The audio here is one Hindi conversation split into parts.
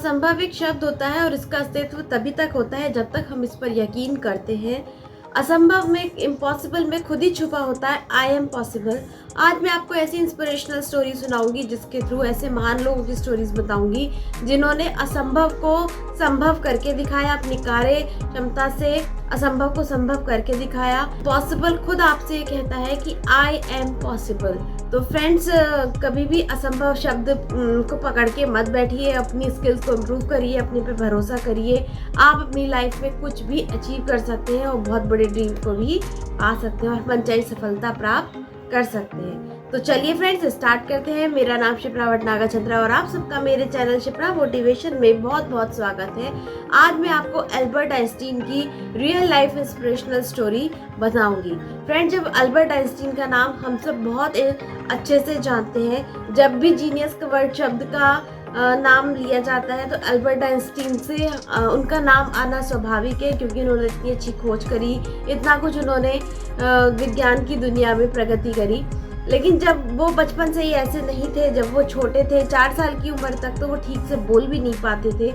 असंभव एक शब्द होता है और इसका अस्तित्व तभी तक होता है जब तक हम इस पर यकीन करते हैं। असंभव में, इम्पॉसिबल में खुद ही छुपा होता है आई एम पॉसिबल। आज मैं आपको ऐसी इंस्पिरेशनल स्टोरी सुनाऊंगी जिसके थ्रू ऐसे महान लोगों की स्टोरीज बताऊंगी जिन्होंने असंभव को संभव करके दिखाया, अपनी कार्य क्षमता से असंभव को संभव करके दिखाया। पॉसिबल खुद आपसे ये कहता है कि आई एम पॉसिबल। तो फ्रेंड्स, कभी भी असंभव शब्द को पकड़ के मत बैठिए, अपनी स्किल्स को इम्प्रूव करिए, अपने पे भरोसा करिए। आप अपनी लाइफ में कुछ भी अचीव कर सकते हैं और बहुत बड़े ड्रीम को भी पा सकते हैं और मनचाही सफलता प्राप्त कर सकते हैं। तो चलिए फ्रेंड्स, स्टार्ट करते हैं। मेरा नाम शिप्रा भटनागर चंद्रा और आप सबका मेरे चैनल शिप्रा मोटिवेशन में बहुत बहुत स्वागत है। आज मैं आपको अल्बर्ट आइंस्टीन की रियल लाइफ इंस्पिरेशनल स्टोरी बताऊंगी। फ्रेंड्स, जब अल्बर्ट आइंस्टीन का नाम हम सब बहुत अच्छे से जानते हैं, जब भी जीनियस का वर्ड शब्द का नाम लिया जाता है तो अल्बर्ट आइंस्टीन से उनका नाम आना स्वाभाविक है, क्योंकि उन्होंने इतनी अच्छी खोज करी, इतना कुछ उन्होंने विज्ञान की दुनिया में प्रगति करी। लेकिन जब वो बचपन से ही ऐसे नहीं थे, जब वो छोटे थे 4 साल की उम्र तक, तो वो ठीक से बोल भी नहीं पाते थे।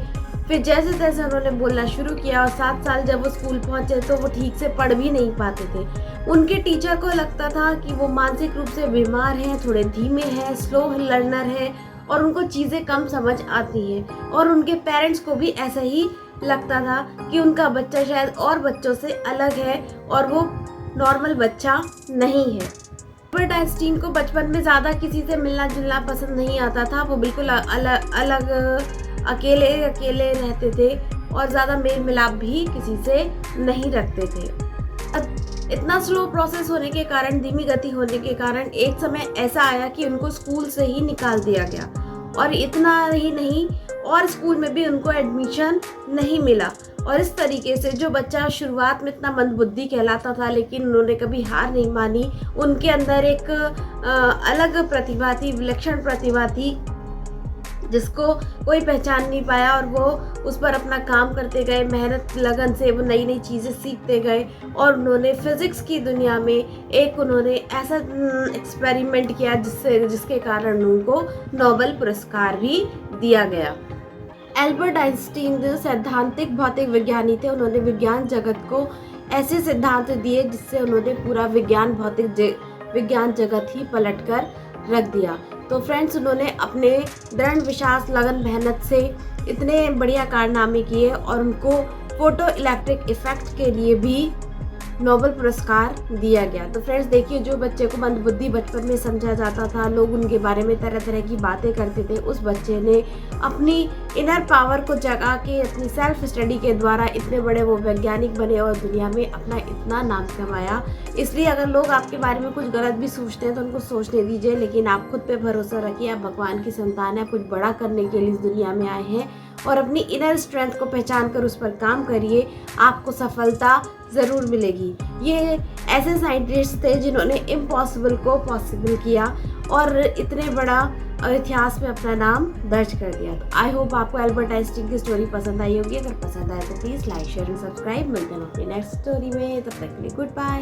फिर जैसे तैसे उन्होंने बोलना शुरू किया और 7 साल जब वो स्कूल पहुंचे तो वो ठीक से पढ़ भी नहीं पाते थे। उनके टीचर को लगता था कि वो मानसिक रूप से बीमार हैं, थोड़े धीमे हैं, स्लो लर्नर हैं और उनको चीज़ें कम समझ आती हैं। और उनके पेरेंट्स को भी ऐसा ही लगता था कि उनका बच्चा शायद और बच्चों से अलग है और वो नॉर्मल बच्चा नहीं है। अल्बर्ट आइंस्टीन को बचपन में ज़्यादा किसी से मिलना जुलना पसंद नहीं आता था। वो बिल्कुल अलग अकेले रहते थे और ज़्यादा मेल मिलाप भी किसी से नहीं रखते थे। इतना स्लो प्रोसेस होने के कारण, धीमी गति होने के कारण एक समय ऐसा आया कि उनको स्कूल से ही निकाल दिया गया। और इतना ही नहीं, और स्कूल में भी उनको एडमिशन नहीं मिला। और इस तरीके से जो बच्चा शुरुआत में इतना मंदबुद्धि कहलाता था, लेकिन उन्होंने कभी हार नहीं मानी, उनके अंदर एक अलग प्रतिभा थी, विलक्षण प्रतिभा थी जिसको कोई पहचान नहीं पाया। और वो उस पर अपना काम करते गए, मेहनत लगन से वो नई नई चीज़ें सीखते गए और उन्होंने फिज़िक्स की दुनिया में एक उन्होंने ऐसा एक्सपेरिमेंट किया जिसके कारण उनको नोबेल पुरस्कार भी दिया गया। अल्बर्ट आइंस्टीन सैद्धांतिक भौतिक विज्ञानी थे। उन्होंने विज्ञान जगत को ऐसे सिद्धांत दिए जिससे उन्होंने पूरा विज्ञान जगत ही पलट कर रख दिया। तो फ्रेंड्स, उन्होंने अपने दृढ़ विश्वास, लगन, मेहनत से इतने बढ़िया कारनामे किए और उनको फोटो इलेक्ट्रिक इफेक्ट के लिए भी नोबेल पुरस्कार दिया गया। तो फ्रेंड्स देखिए, जो बच्चे को मंदबुद्धि बचपन में समझा जाता था, लोग उनके बारे में तरह तरह की बातें करते थे, उस बच्चे ने अपनी इनर पावर को जगा के अपनी सेल्फ स्टडी के द्वारा इतने बड़े वो वैज्ञानिक बने और दुनिया में अपना इतना नाम कमाया। इसलिए अगर लोग आपके बारे में कुछ गलत भी सोचते हैं तो उनको सोचने दीजिए, लेकिन आप खुद पे भरोसा रखिए। आप भगवान की संतान है, कुछ बड़ा करने के लिए इस दुनिया में आए हैं और अपनी इनर स्ट्रेंथ को पहचान कर उस पर काम करिए, आपको सफलता ज़रूर मिलेगी। ये ऐसे साइंटिस्ट थे जिन्होंने इम्पॉसिबल को पॉसिबल किया और इतने बड़ा इतिहास में अपना नाम दर्ज कर दिया। तो आई होप आपको अल्बर्ट आइंस्टीन की स्टोरी पसंद आई होगी। अगर पसंद आए तो please like, share and subscribe. मिलते हैं अपनी नेक्स्ट स्टोरी में, तब तक के लिए गुड बाय।